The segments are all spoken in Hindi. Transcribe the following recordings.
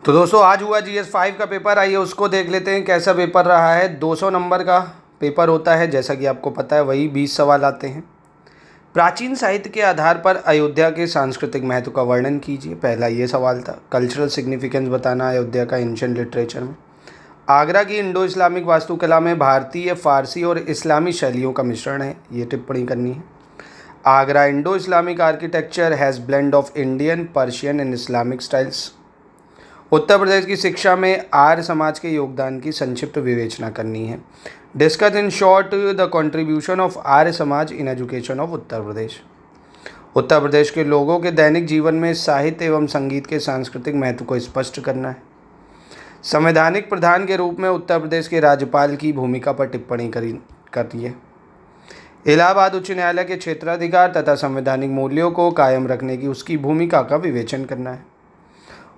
तो दोस्तों आज हुआ GS5 का पेपर। आइए उसको देख लेते हैं कैसा पेपर रहा है। 200 नंबर का पेपर होता है, जैसा कि आपको पता है। वही 20 सवाल आते हैं। प्राचीन साहित्य के आधार पर अयोध्या के सांस्कृतिक महत्व का वर्णन कीजिए, पहला ये सवाल था। कल्चरल सिग्निफिकेंस बताना अयोध्या का एंशिएंट लिटरेचर में। आगरा की इंडो इस्लामिक वास्तुकला में भारतीय, फारसी और इस्लामी शैलियों का मिश्रण है, ये टिप्पणी करनी है। Agra Indo Islamic architecture has blend of Indian, Persian and Islamic styles. Uttar Pradesh की शिक्षा में आर्य समाज के योगदान की संक्षिप्त विवेचना करनी है। Discuss in short the contribution of Arya Samaj in education of Uttar Pradesh. Uttar Pradesh के लोगों के दैनिक जीवन में साहित्य एवं संगीत के सांस्कृतिक महत्व को स्पष्ट करना है। संवैधानिक प्रधान के रूप में उत्तर प्रदेश के राज्यपाल की भूमिका पर टिप्पणी करिए। इलाहाबाद उच्च न्यायालय के क्षेत्राधिकार तथा संवैधानिक मूल्यों को कायम रखने की उसकी भूमिका का विवेचन करना है।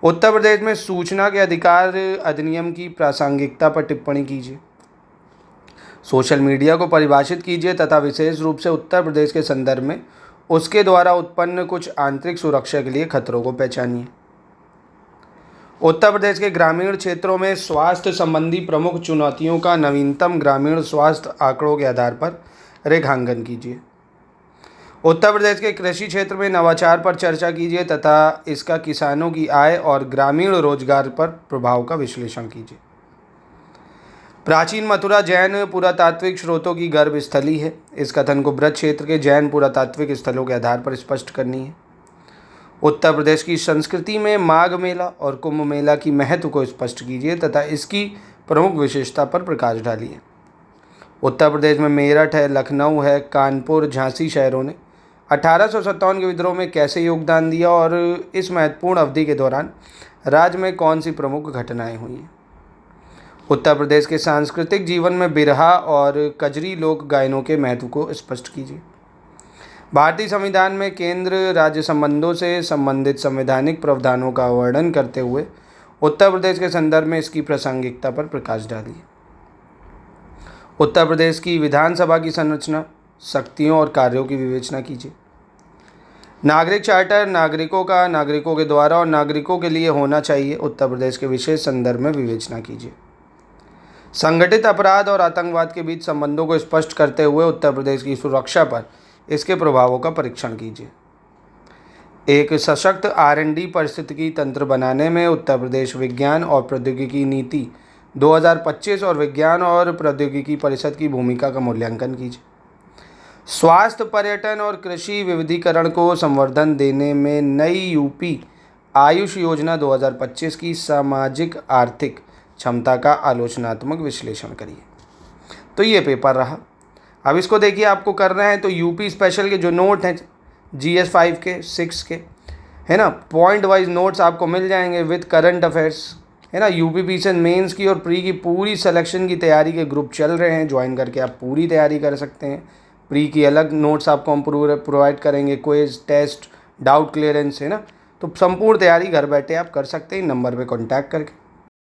उत्तर प्रदेश में सूचना के अधिकार अधिनियम की प्रासंगिकता पर टिप्पणी कीजिए। सोशल मीडिया को परिभाषित कीजिए तथा विशेष रूप से उत्तर प्रदेश के संदर्भ में उसके द्वारा उत्पन्न कुछ आंतरिक सुरक्षा के लिए खतरों को पहचानिए। उत्तर प्रदेश के ग्रामीण क्षेत्रों में स्वास्थ्य संबंधी प्रमुख चुनौतियों का नवीनतम ग्रामीण स्वास्थ्य आंकड़ों के आधार पर रेखांकन कीजिए। उत्तर प्रदेश के कृषि क्षेत्र में नवाचार पर चर्चा कीजिए तथा इसका किसानों की आय और ग्रामीण रोजगार पर प्रभाव का विश्लेषण कीजिए। प्राचीन मथुरा जैन पुरातात्विक स्रोतों की गर्भस्थली है। इस कथन को ब्रज क्षेत्र के जैन पुरातात्विक स्थलों के आधार पर स्पष्ट करनी है। उत्तर प्रदेश की संस्कृति में माघ मेला और कुंभ मेला की महत्व को स्पष्ट कीजिए तथा इसकी प्रमुख विशेषता पर प्रकाश डालिए। उत्तर प्रदेश में मेरठ है, लखनऊ है, कानपुर, झांसी शहरों ने 1857 के विद्रोह में कैसे योगदान दिया और इस महत्वपूर्ण अवधि के दौरान राज्य में कौन सी प्रमुख घटनाएं हुई हैं। उत्तर प्रदेश के सांस्कृतिक जीवन में बिरहा और कजरी लोक गायनों के महत्व को स्पष्ट कीजिए। भारतीय संविधान में केंद्र राज्य संबंधों से संबंधित संवैधानिक प्रावधानों का वर्णन करते हुए उत्तर प्रदेश के संदर्भ में इसकी प्रासंगिकता पर प्रकाश डालिए। उत्तर प्रदेश की विधानसभा की संरचना, शक्तियों और कार्यों की विवेचना कीजिए। नागरिक चार्टर नागरिकों का नागरिकों के द्वारा और नागरिकों के लिए होना चाहिए, उत्तर प्रदेश के विशेष संदर्भ में विवेचना कीजिए। संगठित अपराध और आतंकवाद के बीच संबंधों को स्पष्ट करते हुए उत्तर प्रदेश की सुरक्षा पर इसके प्रभावों का परीक्षण कीजिए। एक सशक्त R&D पारिस्थितिकी तंत्र बनाने में उत्तर प्रदेश विज्ञान और प्रौद्योगिकी नीति 2025 और विज्ञान और प्रौद्योगिकी परिषद की भूमिका का मूल्यांकन कीजिए। स्वास्थ्य, पर्यटन और कृषि विविधीकरण को संवर्धन देने में नई UP आयुष योजना 2025 की सामाजिक आर्थिक क्षमता का आलोचनात्मक विश्लेषण करिए। तो ये पेपर रहा। अब इसको देखिए, आपको करना है तो UP स्पेशल के जो नोट हैं GS5 के 6 के, है ना, पॉइंट वाइज नोट्स आपको मिल जाएंगे विद करंट अफेयर्स, है ना। UP मेंस की और प्री की पूरी सिलेक्शन की तैयारी के ग्रुप चल रहे हैं, ज्वाइन करके आप पूरी तैयारी कर सकते हैं। प्री की अलग नोट्स आपको हम प्रोवाइड करेंगे, क्विज, टेस्ट, डाउट क्लियरेंस, है ना। तो संपूर्ण तैयारी घर बैठे आप कर सकते हैं नंबर पे कांटेक्ट करके।